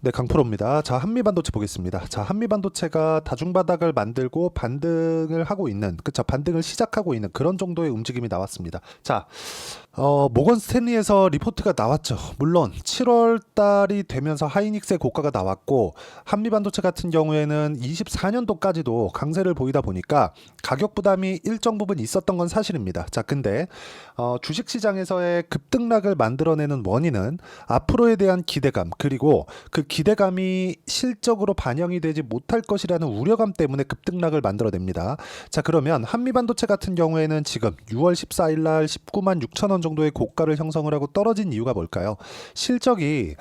네, 강프로입니다. 자, 한미반도체 보겠습니다. 자, 한미반도체가 다중바닥을 만들고 반등을 하고 있는, 그쵸? 반등을 시작하고 있는 그런 정도의 움직임이 나왔습니다. 자, 모건 스탠리에서 리포트가 나왔죠. 물론 7월 달이 되면서 하이닉스의 고가가 나왔고, 한미반도체 같은 경우에는 24년도까지도 강세를 보이다 보니까 가격 부담이 일정 부분 있었던 건 사실입니다. 자, 근데 주식시장에서의 급등락을 만들어내는 원인은 앞으로에 대한 기대감, 그리고 그 기대감이 실적으로 반영이 되지 못할 것이라는 우려감 때문에 급등락을 만들어냅니다. 자, 그러면 한미반도체 같은 경우에는 지금 6월 14일 날 19만 6천 원 정도의 고가를 형성을 하고 떨어진 이유가 뭘까요? 실적이,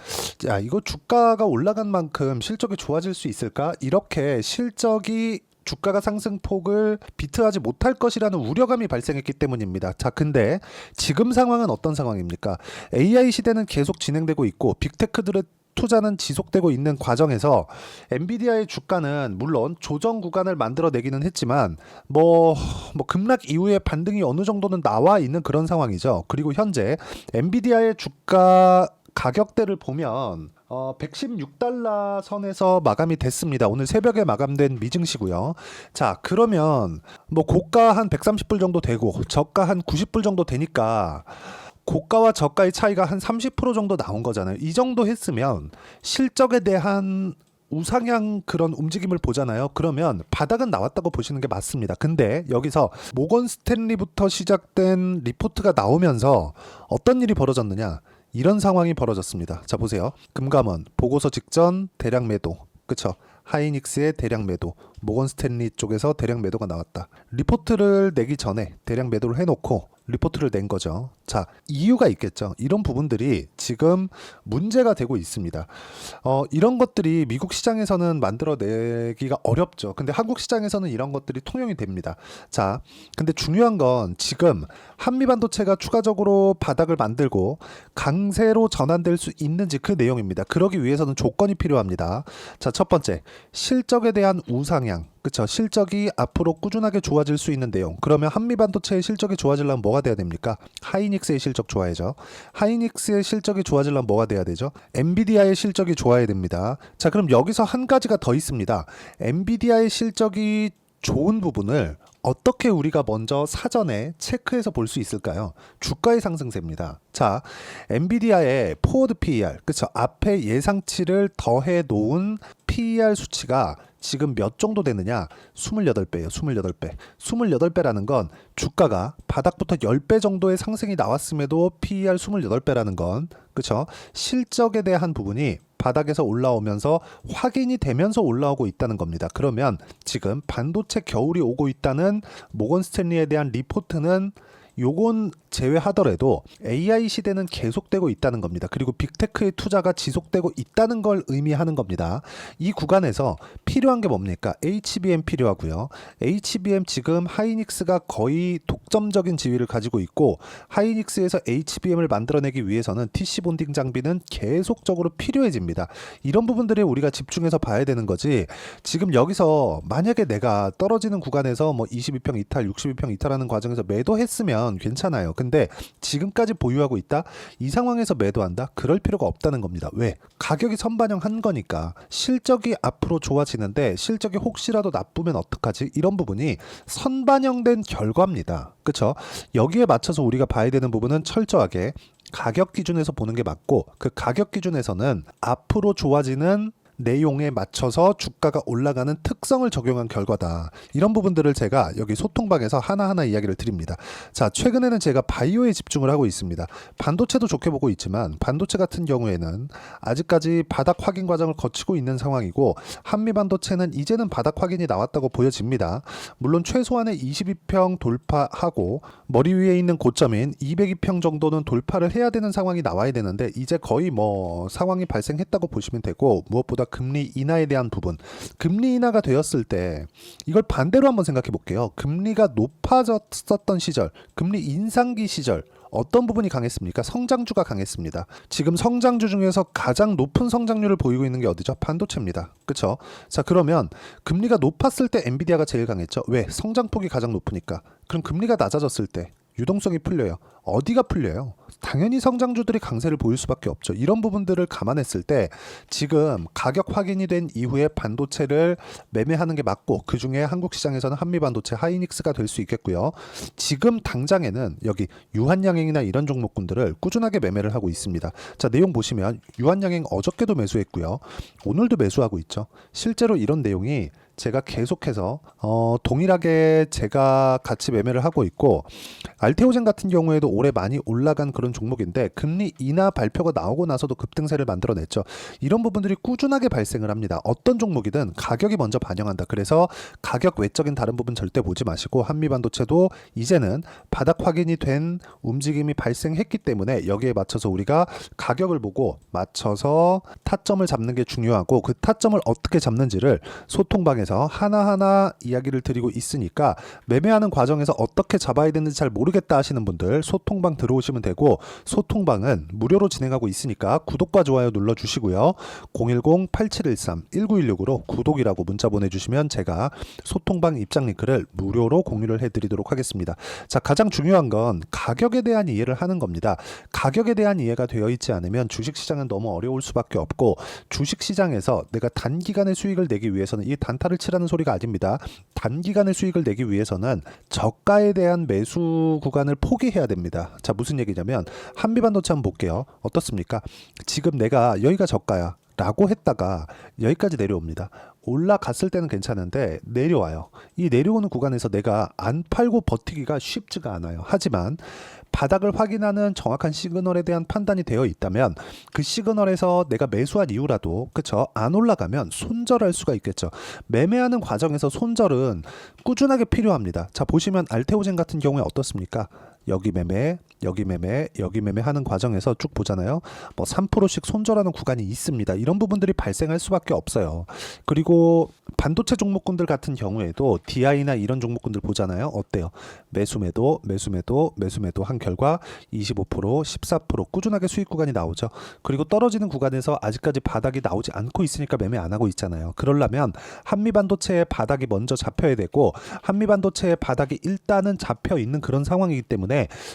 야, 이거 주가가 올라간 만큼 실적이 좋아질 수 있을까? 이렇게 실적이 주가가 상승폭을 비트하지 못할 것이라는 우려감이 발생했기 때문입니다. 자, 근데 지금 상황은 어떤 상황입니까? AI 시대는 계속 진행되고 있고 빅테크들의 투자는 지속되고 있는 과정에서 엔비디아의 주가는 물론 조정 구간을 만들어내기는 했지만 급락 이후에 반등이 어느 정도는 나와 있는 그런 상황이죠. 그리고 현재 엔비디아의 주가 가격대를 보면 116달러 선에서 마감이 됐습니다. 오늘 새벽에 마감된 미증시고요. 자, 그러면 고가 한 130불 정도 되고 저가 한 90불 정도 되니까 고가와 저가의 차이가 한 30% 정도 나온 거잖아요. 이 정도 했으면 실적에 대한 우상향 그런 움직임을 보잖아요. 그러면 바닥은 나왔다고 보시는 게 맞습니다. 근데 여기서 모건 스탠리부터 시작된 리포트가 나오면서 어떤 일이 벌어졌느냐? 이런 상황이 벌어졌습니다. 자, 보세요. 금감원 보고서 직전 대량 매도. 그쵸? 하이닉스의 대량 매도, 모건 스탠리 쪽에서 대량 매도가 나왔다. 리포트를 내기 전에 대량 매도를 해놓고 리포트를 낸 거죠. 자, 이유가 있겠죠. 이런 부분들이 지금 문제가 되고 있습니다. 이런 것들이 미국 시장에서는 만들어내기가 어렵죠. 근데 한국 시장에서는 이런 것들이 통용이 됩니다. 자, 근데 중요한 건 지금 한미반도체가 추가적으로 바닥을 만들고 강세로 전환될 수 있는지 그 내용입니다. 그러기 위해서는 조건이 필요합니다. 자, 첫 번째, 실적에 대한 우상향. 그쵸? 실적이 앞으로 꾸준하게 좋아질 수 있는 내용. 그러면 한미반도체의 실적이 좋아지려면 뭐가 돼야 됩니까? 하이닉스의 실적 좋아야죠. 하이닉스의 실적이 좋아지려면 뭐가 돼야 되죠? 엔비디아의 실적이 좋아야 됩니다. 자, 그럼 여기서 한 가지가 더 있습니다. 엔비디아의 실적이 좋은 부분을 어떻게 우리가 먼저 사전에 체크해서 볼 수 있을까요? 주가의 상승세입니다. 자, 엔비디아의 포워드 PER, 그쵸? 앞에 예상치를 더해 놓은 PER 수치가 지금 몇 정도 되느냐? 28배예요. 28배. 28배라는 건 주가가 바닥부터 10배 정도의 상승이 나왔음에도 PER 28배라는 건, 그쵸? 실적에 대한 부분이 바닥에서 올라오면서 확인이 되면서 올라오고 있다는 겁니다. 그러면 지금 반도체 겨울이 오고 있다는 모건 스탠리에 대한 리포트는 요건 제외하더라도 AI 시대는 계속되고 있다는 겁니다. 그리고 빅테크의 투자가 지속되고 있다는 걸 의미하는 겁니다. 이 구간에서 필요한 게 뭡니까? HBM 필요하고요. HBM 지금 하이닉스가 거의 독점적인 지위를 가지고 있고 하이닉스에서 HBM을 만들어내기 위해서는 TC 본딩 장비는 계속적으로 필요해집니다. 이런 부분들에 우리가 집중해서 봐야 되는 거지. 지금 여기서 만약에 내가 떨어지는 구간에서 22평 이탈, 62평 이탈하는 과정에서 매도했으면 괜찮아요. 근데 지금까지 보유하고 있다? 이 상황에서 매도한다? 그럴 필요가 없다는 겁니다. 왜? 가격이 선반영한 거니까. 실적이 앞으로 좋아지는데 실적이 혹시라도 나쁘면 어떡하지? 이런 부분이 선반영된 결과입니다. 그쵸? 여기에 맞춰서 우리가 봐야 되는 부분은 철저하게 가격 기준에서 보는 게 맞고 그 가격 기준에서는 앞으로 좋아지는 내용에 맞춰서 주가가 올라가는 특성을 적용한 결과다. 이런 부분들을 제가 여기 소통방에서 하나하나 이야기를 드립니다. 자, 최근에는 제가 바이오에 집중을 하고 있습니다. 반도체도 좋게 보고 있지만 반도체 같은 경우에는 아직까지 바닥 확인 과정을 거치고 있는 상황이고 한미반도체는 이제는 바닥 확인이 나왔다고 보여집니다. 물론 최소한의 22평 돌파하고 머리 위에 있는 고점인 202평 정도는 돌파를 해야 되는 상황이 나와야 되는데 이제 거의 상황이 발생했다고 보시면 되고 무엇보다 금리 인하에 대한 부분, 금리 인하가 되었을 때 이걸 반대로 한번 생각해 볼게요. 금리가 높아졌었던 시절, 금리 인상기 시절 어떤 부분이 강했습니까? 성장주가 강했습니다. 지금 성장주 중에서 가장 높은 성장률을 보이고 있는 게 어디죠? 반도체입니다. 그쵸? 자, 그러면 금리가 높았을 때 엔비디아가 제일 강했죠. 왜? 성장폭이 가장 높으니까. 그럼 금리가 낮아졌을 때 유동성이 풀려요. 어디가 풀려요? 당연히 성장주들이 강세를 보일 수밖에 없죠. 이런 부분들을 감안했을 때 지금 가격 확인이 된 이후에 반도체를 매매하는 게 맞고, 그 중에 한국 시장에서는 한미반도체 하이닉스가 될 수 있겠고요. 지금 당장에는 여기 유한양행이나 이런 종목군들을 꾸준하게 매매를 하고 있습니다. 자, 내용 보시면 유한양행 어저께도 매수했고요. 오늘도 매수하고 있죠. 실제로 이런 내용이 제가 계속해서 동일하게 제가 같이 매매를 하고 있고, 알테오젠 같은 경우에도 올해 많이 올라간 그런 종목인데 금리 인하 발표가 나오고 나서도 급등세를 만들어냈죠. 이런 부분들이 꾸준하게 발생을 합니다. 어떤 종목이든 가격이 먼저 반영한다. 그래서 가격 외적인 다른 부분 절대 보지 마시고, 한미반도체도 이제는 바닥 확인이 된 움직임이 발생했기 때문에 여기에 맞춰서 우리가 가격을 보고 맞춰서 타점을 잡는 게 중요하고, 그 타점을 어떻게 잡는지를 소통방에서 하나하나 이야기를 드리고 있으니까, 매매하는 과정에서 어떻게 잡아야 되는지 잘 모르겠다 하시는 분들 소통방 들어오시면 되고, 소통방은 무료로 진행하고 있으니까 구독과 좋아요 눌러주시고요. 010-8713-1916으로 구독이라고 문자 보내주시면 제가 소통방 입장 링크를 무료로 공유를 해드리도록 하겠습니다. 자, 가장 중요한 건 가격에 대한 이해를 하는 겁니다. 가격에 대한 이해가 되어 있지 않으면 주식시장은 너무 어려울 수밖에 없고, 주식시장에서 내가 단기간의 수익을 내기 위해서는, 이 단타를 치라는 소리가 아닙니다. 단기간의 수익을 내기 위해서는 저가에 대한 매수 구간을 포기해야 됩니다. 자, 무슨 얘기냐면 한미반도체 한번 볼게요. 어떻습니까? 지금 내가 여기가 저가야 라고 했다가 여기까지 내려옵니다. 올라갔을 때는 괜찮은데 내려와요. 이 내려오는 구간에서 내가 안 팔고 버티기가 쉽지가 않아요. 하지만 바닥을 확인하는 정확한 시그널에 대한 판단이 되어 있다면, 그 시그널에서 내가 매수한 이후라도 그쵸, 안 올라가면 손절할 수가 있겠죠. 매매하는 과정에서 손절은 꾸준하게 필요합니다. 자, 보시면 알테오젠 같은 경우에 어떻습니까? 여기 매매, 여기 매매, 여기 매매 하는 과정에서 쭉 보잖아요. 뭐 3%씩 손절하는 구간이 있습니다. 이런 부분들이 발생할 수밖에 없어요. 그리고 반도체 종목군들 같은 경우에도 DI나 이런 종목군들 보잖아요. 어때요? 매수매도, 매수매도, 매수매도 한 결과 25%, 14% 꾸준하게 수익 구간이 나오죠. 그리고 떨어지는 구간에서 아직까지 바닥이 나오지 않고 있으니까 매매 안 하고 있잖아요. 그러려면 한미반도체의 바닥이 먼저 잡혀야 되고, 한미반도체의 바닥이 일단은 잡혀 있는 그런 상황이기 때문에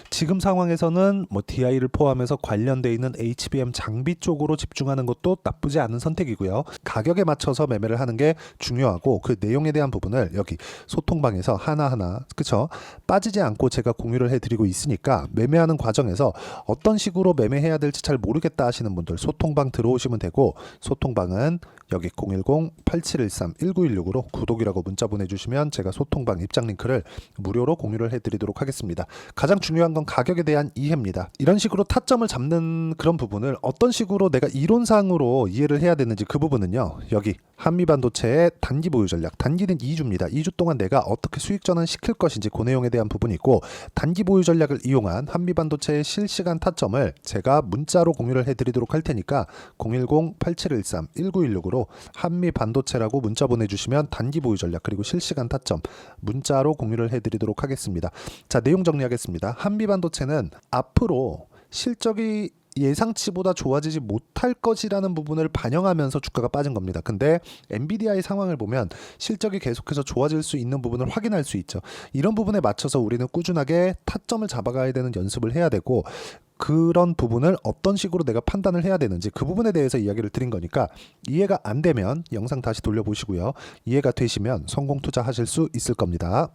지금 상황에서는 뭐 DI를 포함해서 관련돼 있는 HBM 장비 쪽으로 집중하는 것도 나쁘지 않은 선택이고요. 가격에 맞춰서 매매를 하는 게 중요하고, 그 내용에 대한 부분을 여기 소통방에서 하나하나 그쵸, 빠지지 않고 제가 공유를 해드리고 있으니까, 매매하는 과정에서 어떤 식으로 매매해야 될지 잘 모르겠다 하시는 분들 소통방 들어오시면 되고, 소통방은 여기 010-8713-1916으로 구독이라고 문자 보내주시면 제가 소통방 입장 링크를 무료로 공유를 해드리도록 하겠습니다. 가장 중요한 건 가격에 대한 이해입니다. 이런 식으로 타점을 잡는 그런 부분을 어떤 식으로 내가 이론상으로 이해를 해야 되는지, 그 부분은요, 여기 한미반도체의 단기 보유 전략, 단기는 2주입니다. 2주 동안 내가 어떻게 수익 전환 시킬 것인지, 그 내용에 대한 부분이 있고, 단기 보유 전략을 이용한 한미반도체의 실시간 타점을 제가 문자로 공유를 해드리도록 할 테니까 010-8713-1916으로 한미반도체라고 문자 보내주시면 단기 보유 전략 그리고 실시간 타점 문자로 공유를 해드리도록 하겠습니다. 자, 내용 정리하겠습니다. 한미반도체는 앞으로 실적이 예상치보다 좋아지지 못할 것이라는 부분을 반영하면서 주가가 빠진 겁니다. 근데 엔비디아의 상황을 보면 실적이 계속해서 좋아질 수 있는 부분을 확인할 수 있죠. 이런 부분에 맞춰서 우리는 꾸준하게 타점을 잡아가야 되는 연습을 해야 되고, 그런 부분을 어떤 식으로 내가 판단을 해야 되는지, 그 부분에 대해서 이야기를 드린 거니까, 이해가 안 되면 영상 다시 돌려보시고요. 이해가 되시면 성공 투자하실 수 있을 겁니다.